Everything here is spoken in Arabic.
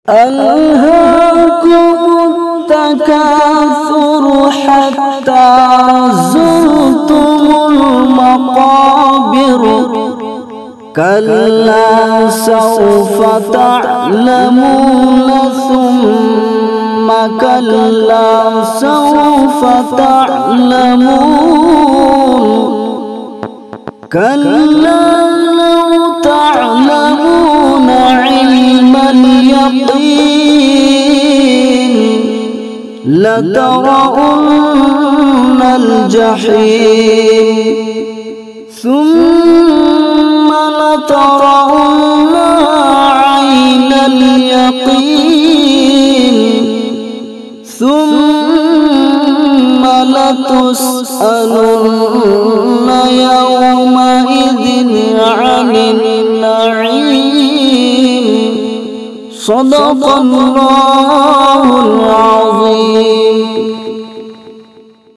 ألهاكم التكاثر حتى زرتم المقابر كلا سوف تعلمون ثم كلا سوف تعلمون كلا لو تعلمون علم اليقين لترون الجحيم ثم لترونها عين اليقين ثم لتسألن يومئذ عن النعيم. صدق الله العظيم.